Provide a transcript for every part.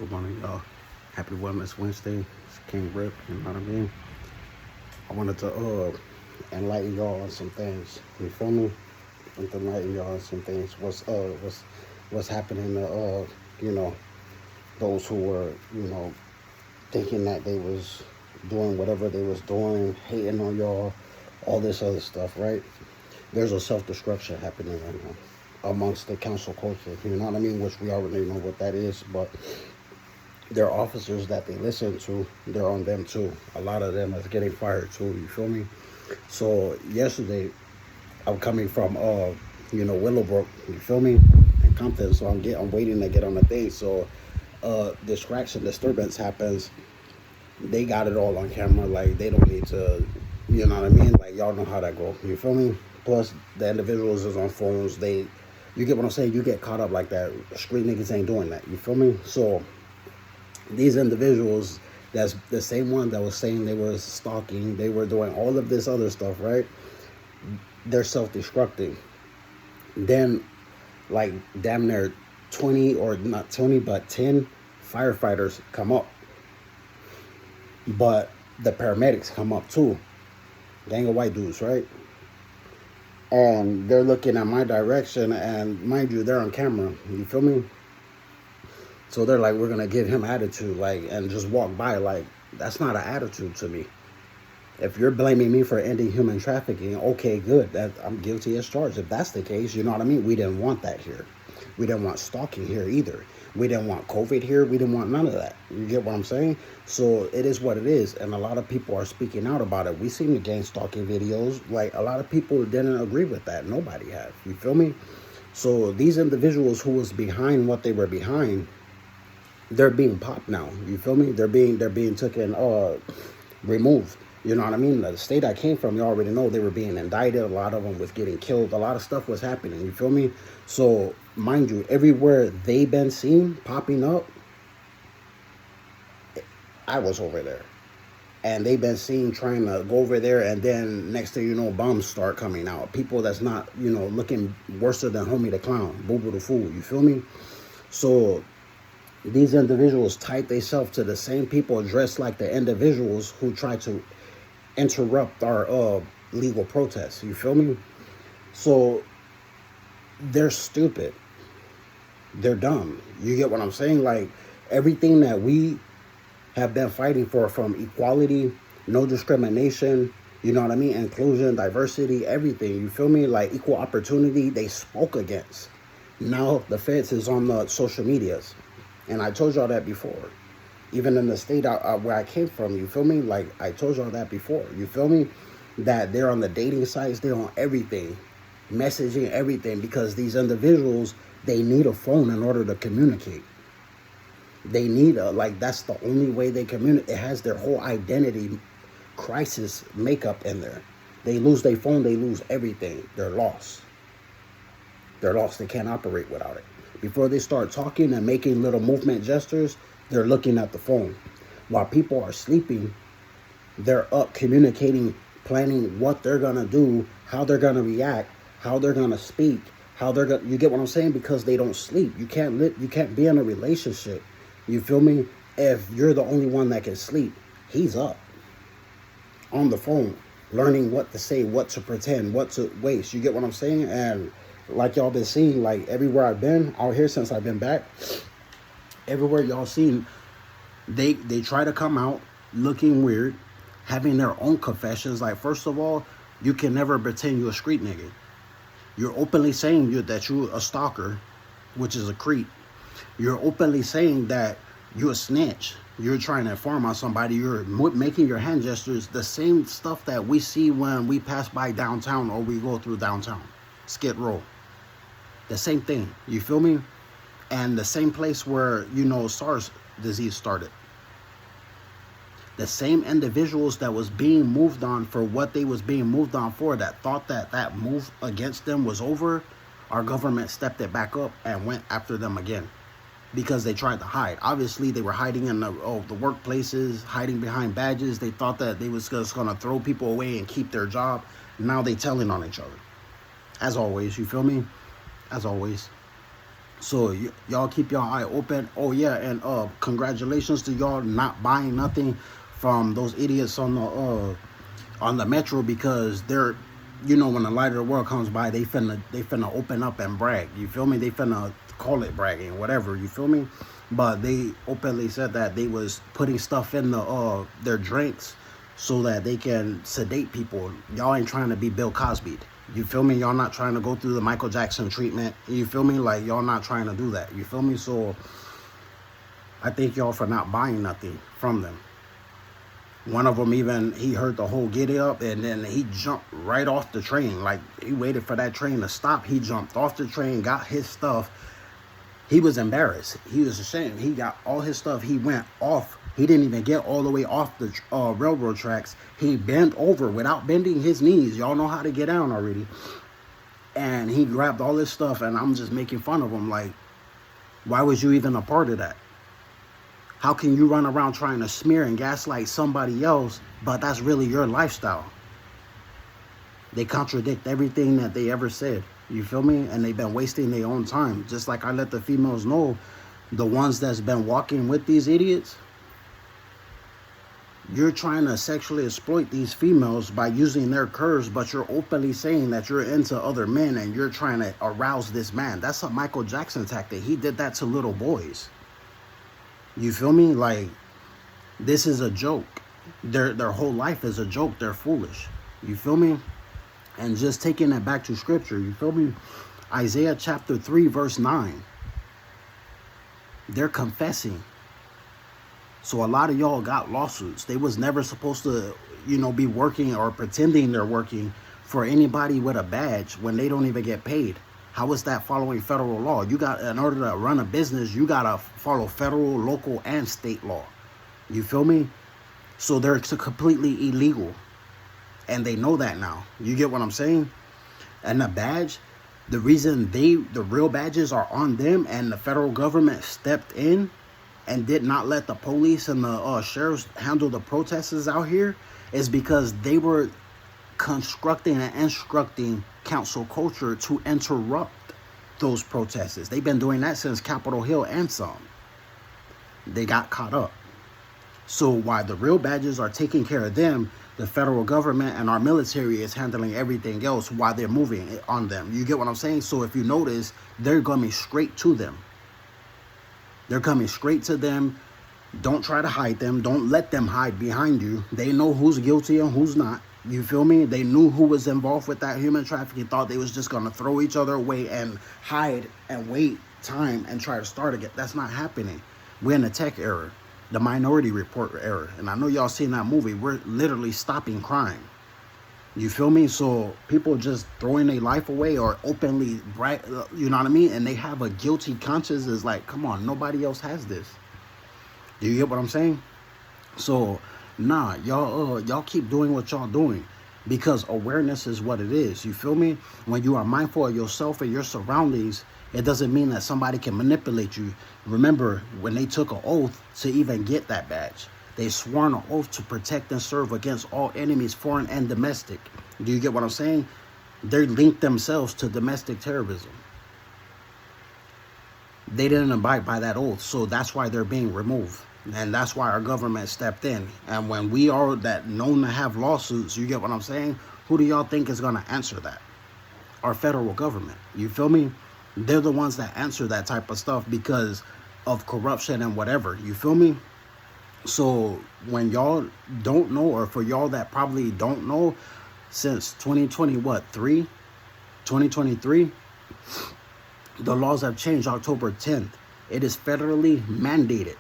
Good morning, y'all. Happy Wellness Wednesday. It's King Rip, you know what I mean? I wanted to enlighten y'all on some things. You feel me? I want to enlighten y'all on some things. What's happening to you know, those who were, thinking that they was doing whatever they was doing, hating on y'all, all this other stuff, right? There's a self-destruction happening right now amongst the council culture, you know what I mean? Which we already know what that is, but their officers that they listen to, they're on them too. A lot of them is getting fired too. You feel me? So yesterday, I'm coming from Willowbrook. You feel me? And Compton. So I'm waiting to get on the thing. So disturbance happens. They got it all on camera. Like they don't need to, you know what I mean? Like y'all know how that go. You feel me? Plus the individuals is on phones. You get what I'm saying? You get caught up like that. Street niggas ain't doing that. You feel me? So these individuals, that's the same one that was saying they were stalking, they were doing all of this other stuff, right? They're self-destructing. Then, like, damn near 20, or not 20, but 10 firefighters come up. But the paramedics come up too. Gang of white dudes, right? And they're looking at my direction, and mind you, they're on camera. You feel me? So they're like, we're going to give him attitude, like, and just walk by. Like, that's not an attitude to me. If you're blaming me for ending human trafficking, okay, good. That I'm guilty as charged. If that's the case, you know what I mean? We didn't want that here. We didn't want stalking here either. We didn't want COVID here. We didn't want none of that. You get what I'm saying? So it is what it is. And a lot of people are speaking out about it. We seen the gang stalking videos. Like, a lot of people didn't agree with that. Nobody have. You feel me? So these individuals who was behind what they were behind, they're being popped now. You feel me? They're being taken removed. You know what I mean? The state I came from, you already know they were being indicted. A lot of them was getting killed. A lot of stuff was happening. You feel me? So mind you, everywhere they been seen popping up, I was over there. And they've been seen trying to go over there, and then next thing you know, bombs start coming out. People that's not, looking worse than Homie the Clown, Boo Boo the Fool. You feel me? So these individuals tied themselves to the same people dressed like the individuals who tried to interrupt our legal protests. You feel me? So they're stupid. They're dumb. You get what I'm saying? Like, everything that we have been fighting for, from equality, no discrimination, you know what I mean? Inclusion, diversity, everything. You feel me? Like, equal opportunity, they spoke against. Now the feds is on the social medias. And I told y'all that before. Even in the state where I came from, you feel me? Like, I told y'all that before. You feel me? That they're on the dating sites, they're on everything. Messaging, everything. Because these individuals, they need a phone in order to communicate. They need that's the only way they communicate. It has their whole identity crisis makeup in there. They lose their phone, they lose everything. They're lost. They're lost. They can't operate without it. Before they start talking and making little movement gestures, they're looking at the phone. While people are sleeping, they're up communicating, planning what they're going to do, how they're going to react, how they're going to speak, you get what I'm saying? Because they don't sleep. You can't be in a relationship. You feel me? If you're the only one that can sleep, he's up on the phone, learning what to say, what to pretend, what to waste. You get what I'm saying? And like y'all been seeing, like everywhere I've been out here since I've been back, everywhere y'all seen, they try to come out looking weird, having their own confessions. Like, first of all, you can never pretend you're a street nigga. You're openly saying that you're a stalker, which is a creep. You're openly saying that you're a snitch. You're trying to inform on somebody. You're making your hand gestures, the same stuff that we see when we pass by downtown or we go through downtown. Skid Row. The same thing. You feel me? And the same place where, SARS disease started. The same individuals that was being moved on for what they was being moved on for, that thought that move against them was over, our government stepped it back up and went after them again. Because they tried to hide. Obviously, they were hiding in the workplaces, hiding behind badges. They thought that they was just going to throw people away and keep their job. Now they telling on each other. As always, you feel me? As always. So y'all keep your eye open. Oh yeah, and congratulations to y'all not buying nothing from those idiots on the metro, because they're, you know, when the light of the world comes by, they finna open up and brag. You feel me? They finna call it bragging, whatever. You feel me? But they openly said that they was putting stuff in their drinks so that they can sedate people. Y'all ain't trying to be Bill Cosby. You feel me? Y'all not trying to go through the Michael Jackson treatment. You feel me? Like, y'all not trying to do that. You feel me? So I thank y'all for not buying nothing from them. One of them, even, he heard the whole giddy up, and then he jumped right off the train. Like, he waited for that train to stop. He jumped off the train, got his stuff. He was embarrassed. He was ashamed. He got all his stuff. He went off. He didn't even get all the way off the railroad tracks. He bent over without bending his knees. Y'all know how to get down already. And he grabbed all his stuff, and I'm just making fun of him. Like, why was you even a part of that? How can you run around trying to smear and gaslight somebody else, but that's really your lifestyle? They contradict everything that they ever said. You feel me? And they've been wasting their own time. Just like I let the females know, the ones that's been walking with these idiots, you're trying to sexually exploit these females by using their curves, but you're openly saying that you're into other men and you're trying to arouse this man. That's a Michael Jackson tactic. He did that to little boys. You feel me? Like, this is a joke. Their whole life is a joke. They're foolish. You feel me? And just taking it back to scripture, you feel me? Isaiah chapter 3, verse 9. They're confessing. So a lot of y'all got lawsuits. They was never supposed to, you know, be working or pretending they're working for anybody with a badge when they don't even get paid. How is that following federal law? You got, in order to run a business, you got to follow federal, local, and state law. You feel me? So they're completely illegal. And they know that now. You get what I'm saying? And the badge, the reason the real badges are on them and the federal government stepped in and did not let the police and the sheriffs handle the protesters out here is because they were constructing and instructing council culture to interrupt those protesters. They've been doing that since Capitol Hill and some. They got caught up. So while the real badges are taking care of them, the federal government and our military is handling everything else while they're moving on them. You get what I'm saying? So if you notice, they're coming straight to them. They're coming straight to them. Don't try to hide them. Don't let them hide behind you. They know who's guilty and who's not. You feel me? They knew who was involved with that human trafficking. Thought they was just going to throw each other away and hide and wait time and try to start again. That's not happening. We're in the tech era, the Minority Report era. And I know y'all seen that movie. We're literally stopping crime. You feel me? So people just throwing their life away or openly, you know what I mean? And they have a guilty conscience. Is like, come on, nobody else has this. Do you get what I'm saying? So, nah, y'all keep doing what y'all doing, because awareness is what it is. You feel me? When you are mindful of yourself and your surroundings, it doesn't mean that somebody can manipulate you. Remember, when they took an oath to even get that badge, they sworn an oath to protect and serve against all enemies, foreign and domestic. Do you get what I'm saying? They linked themselves to domestic terrorism. They didn't abide by that oath, so that's why they're being removed. And that's why our government stepped in. And when we are that known to have lawsuits, you get what I'm saying? Who do y'all think is going to answer that? Our federal government. You feel me? They're the ones that answer that type of stuff because of corruption and whatever. You feel me? So when y'all don't know, or for y'all that probably don't know, since 2023, the laws have changed October 10th. It is federally mandated.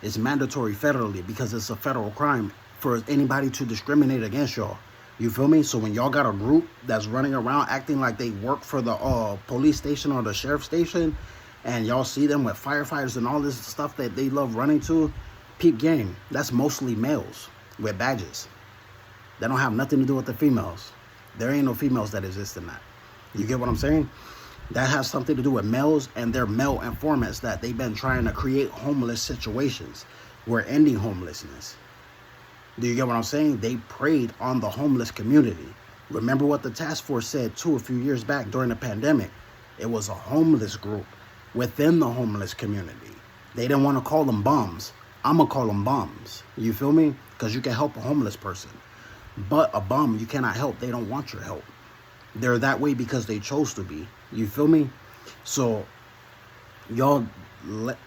It's mandatory federally because it's a federal crime for anybody to discriminate against y'all. You feel me? So when y'all got a group that's running around acting like they work for the police station or the sheriff station, and y'all see them with firefighters and all this stuff that they love running to, peep game. That's mostly males with badges. They don't have nothing to do with the females. There ain't no females that exist in that. You get what I'm saying? That has something to do with males and their male informants that they've been trying to create homeless situations. We're ending homelessness. Do you get what I'm saying? They preyed on the homeless community. Remember what the task force said too a few years back during the pandemic. It was a homeless group within the homeless community. They didn't want to call them bums. I'm going to call them bums. You feel me? Because you can help a homeless person. But a bum, you cannot help. They don't want your help. They're that way because they chose to be. You feel me? So, y'all let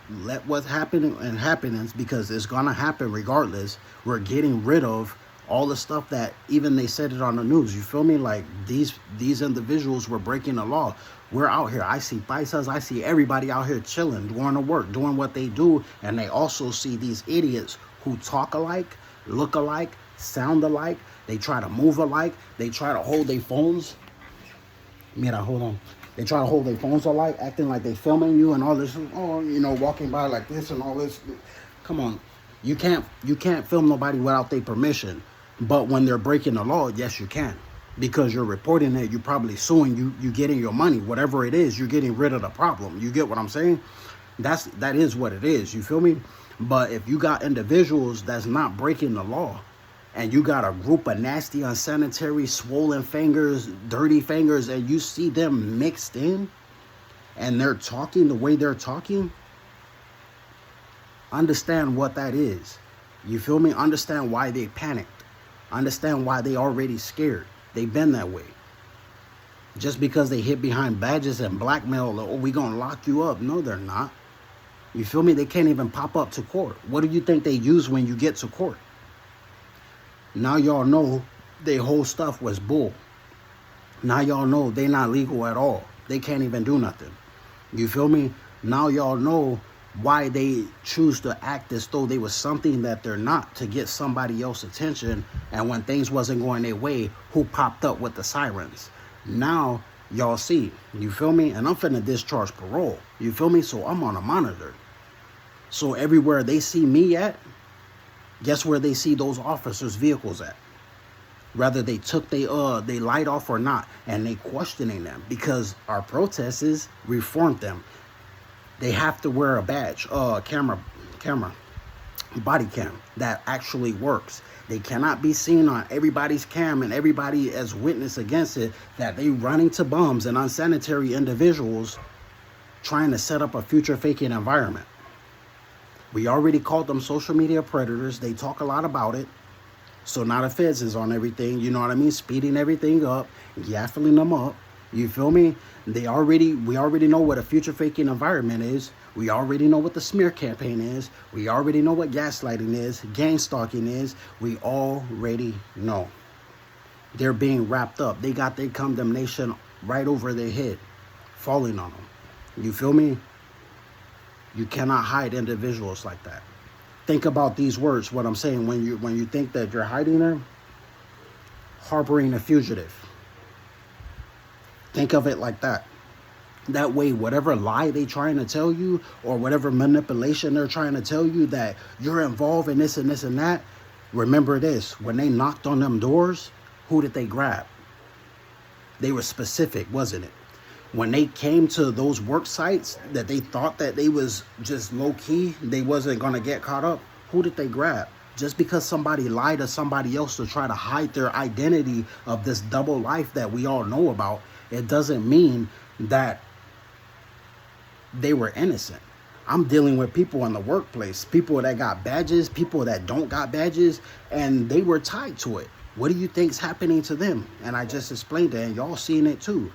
what's happening and happenings, because it's going to happen regardless. We're getting rid of all the stuff that even they said it on the news. You feel me? Like these individuals were breaking the law. We're out here. I see paisas. I see everybody out here chilling, going to work, doing what they do. And they also see these idiots who talk alike, look alike, sound alike. They try to move alike. They try to hold their phones. Mira, hold on. They try to hold their phones alike, acting like they filming you and all this. Oh, you know, walking by like this and all this. Come on. You can't film nobody without their permission. But when they're breaking the law, yes, you can. Because you're reporting it, you're probably suing, you getting your money. Whatever it is, you're getting rid of the problem. You get what I'm saying? That is what it is. You feel me? But if you got individuals that's not breaking the law, and you got a group of nasty, unsanitary, swollen fingers, dirty fingers, and you see them mixed in, and they're talking the way they're talking, understand what that is. You feel me? Understand why they panicked. Understand why they already scared. They've been that way. Just because they hid behind badges and blackmail, oh, we gonna lock you up. No, they're not. You feel me? They can't even pop up to court. What do you think they use when you get to court? Now y'all know their whole stuff was bull. Now y'all know they not legal at all. They can't even do nothing. You feel me? Now y'all know why they choose to act as though they was something that they're not, to get somebody else's attention. And when things wasn't going their way, who popped up with the sirens? Now y'all see. You feel me? And I'm finna discharge parole. You feel me? So I'm on a monitor. So everywhere they see me at, guess where they see those officers' vehicles at? Whether they took they light off or not, and they questioning them, because our protests reformed them. They have to wear a badge, camera, body cam that actually works. They cannot be seen on everybody's cam and everybody as witness against it, that they running to bums and unsanitary individuals trying to set up a future faking environment. We already called them social media predators. They talk a lot about it. So now the feds is on everything, you know what I mean? Speeding everything up, gaffling them up. You feel me? We already know what a future faking environment is. We already know what the smear campaign is. We already know what gaslighting is, gang stalking is. We already know. They're being wrapped up. They got their condemnation right over their head, falling on them. You feel me? You cannot hide individuals like that. Think about these words, what I'm saying. When you think that you're hiding them, harboring a fugitive. Think of it like that. That way, whatever lie they trying to tell you, or whatever manipulation they're trying to tell you, that you're involved in this and this and that, remember this. When they knocked on them doors, who did they grab? They were specific, wasn't it? When they came to those work sites that they thought that they was just low-key, they wasn't going to get caught up, who did they grab? Just because somebody lied to somebody else to try to hide their identity of this double life that we all know about, it doesn't mean that they were innocent. I'm dealing with people in the workplace, people that got badges, people that don't got badges, and they were tied to it. What do you think's happening to them? And I just explained it, and y'all seeing it too.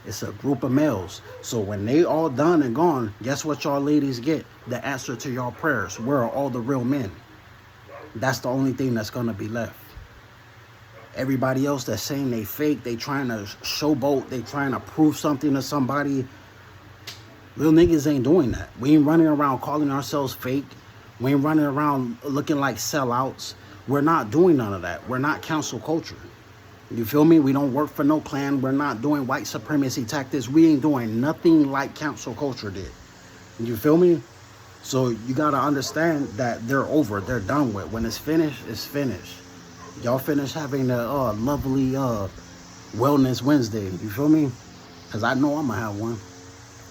It's a group of males. So when they all done and gone, guess what y'all ladies get? The answer to y'all prayers. Where are all the real men? That's the only thing that's going to be left. Everybody else that's saying they fake, they trying to showboat, they trying to prove something to somebody. Real niggas ain't doing that. We ain't running around calling ourselves fake. We ain't running around looking like sellouts. We're not doing none of that. We're not cancel culture. You feel me? We don't work for no clan. We're not doing white supremacy tactics. We ain't doing nothing like cancel culture did. You feel me? So you got to understand that they're over. They're done with. When it's finished, it's finished. Y'all finish having a lovely Wellness Wednesday. You feel me? Because I know I'm going to have one.